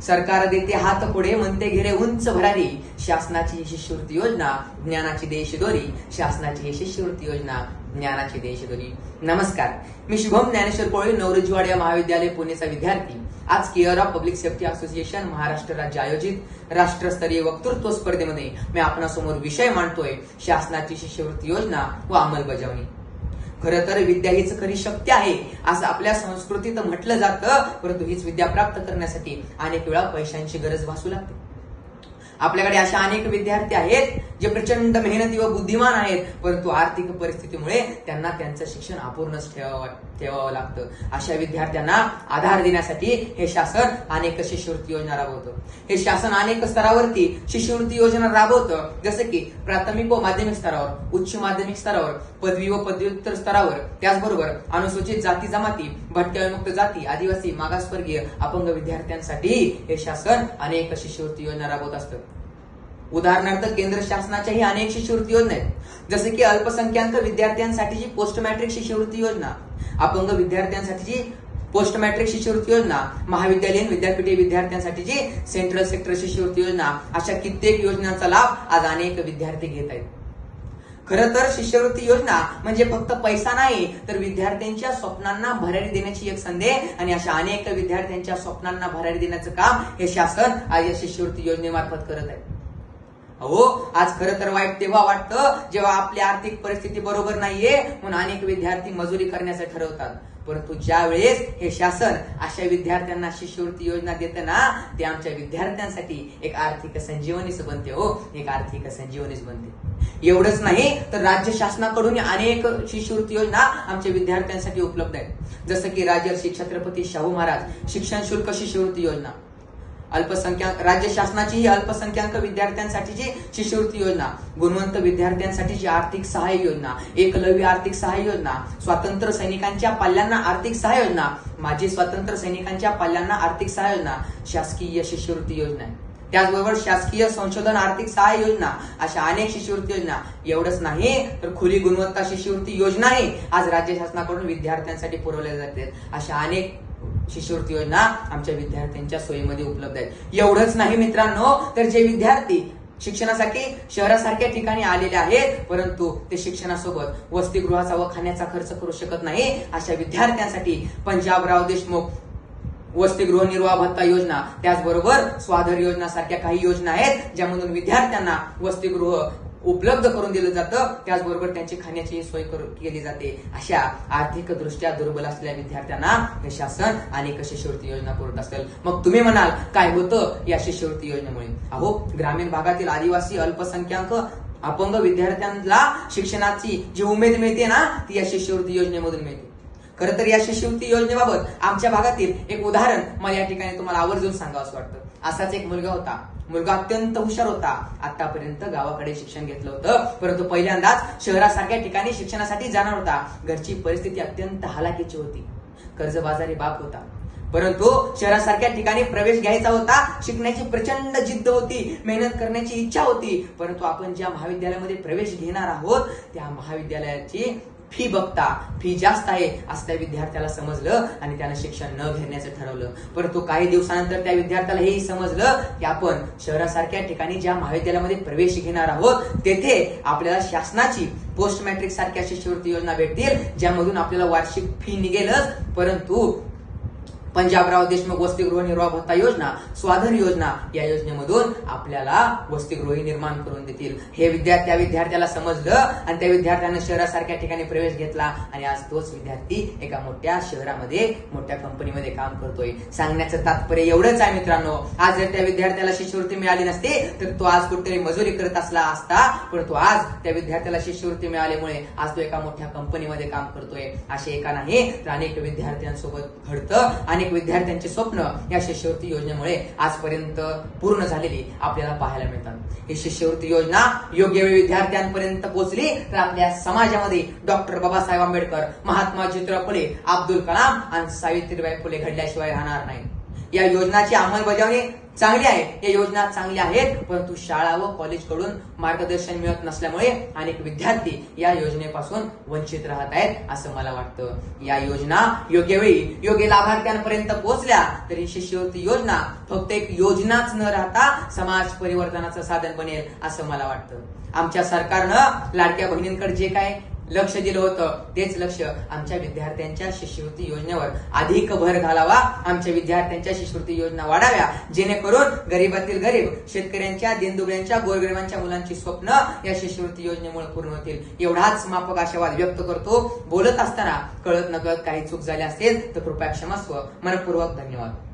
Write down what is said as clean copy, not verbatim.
सरकार देते हात पुढे म्हणते घेरे उंच भरारी, शासनाची ही शिष्यवृत्ती योजना ज्ञानाची देशदोरी, शासनाची ही शिष्यवृत्ती योजना ज्ञानाची देशदोरी. नमस्कार, मी शुभम ज्ञानेश्वर कोळी, नवरोजीवाडिया महाविद्यालय पुणेचा विद्यार्थी. आज care of public safety association Maharashtra राज्य आयोजित राष्ट्रस्तरीय वक्तृत्व स्पर्धेमध्ये मी आपणासमोर विषय मांडतोय, शासनाची शिष्यवृत्ती योजना व अंमलबजावणी. खरं तर विद्या हीच खरी शक्ती आहे असं आपल्या संस्कृतीत म्हटलं जातं, परंतु हीच विद्या प्राप्त करण्यासाठी अनेक वेळा पैशांची गरज भासू लागते. आपल्याकडे अशा अनेक विद्यार्थी आहेत जे प्रचंड मेहनती व बुद्धिमान आहेत, परंतु आर्थिक परिस्थितीमुळे त्यांना त्यांचं शिक्षण अपूर्णच ठेवावं लागतं. अशा विद्यार्थ्यांना आधार देण्यासाठी हे शासन अनेक शिष्यवृत्ती योजना राबवतं. हे शासन अनेक स्तरावरती शिष्यवृत्ती योजना राबवतं, जसं की प्राथमिक व माध्यमिक स्तरावर, उच्च माध्यमिक स्तरावर, पदवी व पदव्युत्तर स्तरावर. त्याचबरोबर अनुसूचित जाती जमाती, भटक्याविमुक्त जाती, आदिवासी, मागासवर्गीय, अपंग विद्यार्थ्यांसाठी हे शासन अनेक शिष्यवृत्ती योजना राबवत असतं. उदाहरणार्थ केंद्र शासनाच्याही अनेक शिष्यवृत्ती योजना आहेत, जसे की अल्पसंख्याक विद्यार्थ्यांसाठीची पोस्ट मॅट्रिक शिष्यवृत्ती योजना, अपंग विद्यार्थ्यांसाठीची पोस्ट मॅट्रिक शिष्यवृत्ती योजना, महाविद्यालयीन विद्यापीठी विद्यार्थ्यांसाठीची सेंट्रल सेक्टर शिष्यवृत्ती योजना, अशा कित्येक योजनांचा लाभ आज अनेक विद्यार्थी घेत आहेत. खरं तर शिष्यवृत्ती योजना म्हणजे फक्त पैसा नाही, तर विद्यार्थ्यांच्या स्वप्नांना भरारी देण्याची एक संधी आणि अशा अनेक विद्यार्थ्यांच्या स्वप्नांना भरारी देण्याचं काम हे शासन आज या शिष्यवृत्ती योजनेमार्फत करत आहे. हो, आज खरं तर वाईट तेव्हा वाटतं जेव्हा आपली आर्थिक परिस्थिती बरोबर नाहीये म्हणून अनेक विद्यार्थी मजुरी करण्याचं ठरवतात. परंतु ज्या वेळेस हे शासन अशा विद्यार्थ्यांना शिष्यवृत्ती योजना देतं ना, ते आमच्या विद्यार्थ्यांसाठी एक आर्थिक संजीवनीच बनते. हो, एक आर्थिक संजीवनीच बनते. एवढंच नाही तर राज्य शासनाकडून अनेक शिष्यवृत्ती योजना आमच्या विद्यार्थ्यांसाठी उपलब्ध आहेत, जसं की राजर्षी छत्रपती शाहू महाराज शिक्षण शुल्क शिष्यवृत्ती योजना, राज्य शासनाची अल्पसंख्याक विद्यार्थ्यांसाठीची शिष्यवृत्ती योजना, गुणवंत विद्यार्थ्यांसाठीची आर्थिक सहाय्य योजना, एकलव्य आर्थिक सहाय्य योजना, स्वातंत्र्य सैनिकांच्या पाल्यांना आर्थिक सहाय्य योजना, माजी स्वातंत्र्य सैनिकांच्या पाल्यांना आर्थिक सहाय्य योजना, शासकीय शिष्यवृत्ती योजना आहे. त्याचबरोबर शासकीय संशोधन आर्थिक सहाय्य योजना, अशा अनेक शिष्यवृत्ती योजना. एवढंच नाही तर खुली गुणवत्ता शिष्यवृत्ती योजनाही आज राज्य शासनाकडून विद्यार्थ्यांसाठी पुरवल्या जाते. अशा अनेक शिष्यवृत्ती योजना आमच्या विद्यार्थ्यांच्या सोयीमध्ये उपलब्ध आहेत. एवढंच नाही मित्रांनो, तर जे विद्यार्थी शिक्षणासाठी शहरासारख्या ठिकाणी आलेले आहेत, परंतु ते शिक्षणासोबत वसतिगृहाचा व खाण्याचा खर्च करू शकत नाही, अशा विद्यार्थ्यांसाठी पंजाबराव देशमुख वसतिगृह निर्वाह भत्ता योजना, त्याचबरोबर स्वाधार योजना सारख्या काही योजना आहेत, ज्यामधून विद्यार्थ्यांना वसतिगृह उपलब्ध करून दिलं जातं, त्याचबरोबर त्यांची खाण्याची सोय केली जाते. अशा आर्थिक दृष्ट्या दुर्बल असलेल्या विद्यार्थ्यांना हे शासन अनेक शिष्यवृत्ती योजना पुरवत असेल. मग तुम्ही म्हणाल काय होतं या शिष्यवृत्ती योजनेमुळे? अहो, ग्रामीण भागातील आदिवासी, अल्पसंख्याक, अपंग विद्यार्थ्यांना शिक्षणाची जी उमेद मिळते ना, ती या शिष्यवृत्ती योजनेमधून मिळते. खरं तर या शिष्यवृत्ती योजनेबाबत आमच्या भागातील एक उदाहरण मला या ठिकाणी तुम्हाला आवर्जून सांगावंसं वाटतं. असाच एक मुलगा होता. मुलगा अत्यंत हुशार होता. आतापर्यंत गावाकडे शिक्षण घेतलं होतं, परंतु पहिल्यांदाच शहरासारख्या ठिकाणी शिक्षणासाठी जाणार होता. घरची परिस्थिती अत्यंत हालाकीची होती. कर्जबाजारी बाप होता, परंतु शहरासारख्या ठिकाणी प्रवेश घ्यायचा होता. शिकण्याची प्रचंड जिद्द होती, मेहनत करण्याची इच्छा होती. परंतु आपण ज्या महाविद्यालयामध्ये प्रवेश घेणार आहोत त्या महाविद्यालयाची फी जास्त आहे असं त्या विद्यार्थ्याला समजलं आणि त्यानं शिक्षण न घेण्याचं ठरवलं. परंतु काही दिवसानंतर त्या विद्यार्थ्याला हेही समजलं की आपण शहरासारख्या ठिकाणी ज्या महाविद्यालयामध्ये प्रवेश घेणार आहोत तेथे आपल्याला शासनाची पोस्ट मॅट्रिक सारख्या शिष्यवृत्ती योजना भेटतील, ज्यामधून आपल्याला वार्षिक फी निघेलच, परंतु पंजाबराव देशमुख वसतिगृह निर्वाह भत्ता योजना, स्वाधार योजना या योजनेमधून आपल्याला वसतिगृह निर्माण करून देतील. हे त्या विद्यार्थ्याला समजलं आणि त्या विद्यार्थ्यानं शहरासारख्या ठिकाणी प्रवेश घेतला आणि आज तोच विद्यार्थी एका मोठ्या शहरामध्ये मोठ्या कंपनीमध्ये काम करतोय. सांगण्याचं तात्पर्य एवढंच आहे मित्रांनो, आज जर त्या विद्यार्थ्याला शिष्यवृत्ती मिळाली नसती तर तो आज कुठेतरी मजुरी करत असला असता, परंतु आज त्या विद्यार्थ्याला शिष्यवृत्ती मिळाल्यामुळे आज तो एका मोठ्या कंपनीमध्ये काम करतोय. असे एका नाही तर अनेक विद्यार्थ्यांसोबत घडतं. अनेक विद्यार्थ्यांचे स्वप्न या शिष्यवृत्ती योजनेमुळे आजपर्यंत पूर्ण झालेली आपल्याला पाहायला मिळतात. ही शिष्यवृत्ती योजना योग्य वेळी विद्यार्थ्यांपर्यंत पोहोचली तर आपल्या समाजामध्ये डॉक्टर बाबासाहेब आंबेडकर, महात्मा ज्योतिराव फुले, अब्दुल कलाम आणि सावित्रीबाई फुले घडल्याशिवाय राहणार नाही. या योजनाची अंमलबजावणी चांगली आहे, या योजना चांगल्या आहेत, परंतु शाळा व कॉलेजकडून मार्गदर्शन मिळत नसल्यामुळे अनेक विद्यार्थी या योजनेपासून वंचित राहत आहेत असं मला वाटतं. या योजना योग्य वेळी योग्य लाभार्थ्यांपर्यंत पोहोचल्या तरी शिष्यवृत्ती योजना फक्त एक योजनाच न राहता समाज परिवर्तनाचं साधन बनेल असं मला वाटतं. आमच्या सरकारनं लाडक्या बहिणींकडे जे काय लक्ष दिलं होतं तेच लक्ष आमच्या विद्यार्थ्यांच्या शिष्यवृत्ती योजनेवर अधिक भर घालावा. आमच्या विद्यार्थ्यांच्या शिष्यवृत्ती योजना वाढाव्या, जेणेकरून गरीबातील गरीब शेतकऱ्यांच्या, दिनदुबळ्यांच्या, गोरगरिबांच्या मुलांची स्वप्न या शिष्यवृत्ती योजनेमुळे पूर्ण होतील. एवढाच माफक आशावाद व्यक्त करतो. बोलत असताना कळत नकळत काही चूक झाली असेल तर कृपया क्षमस्व. मनपूर्वक धन्यवाद.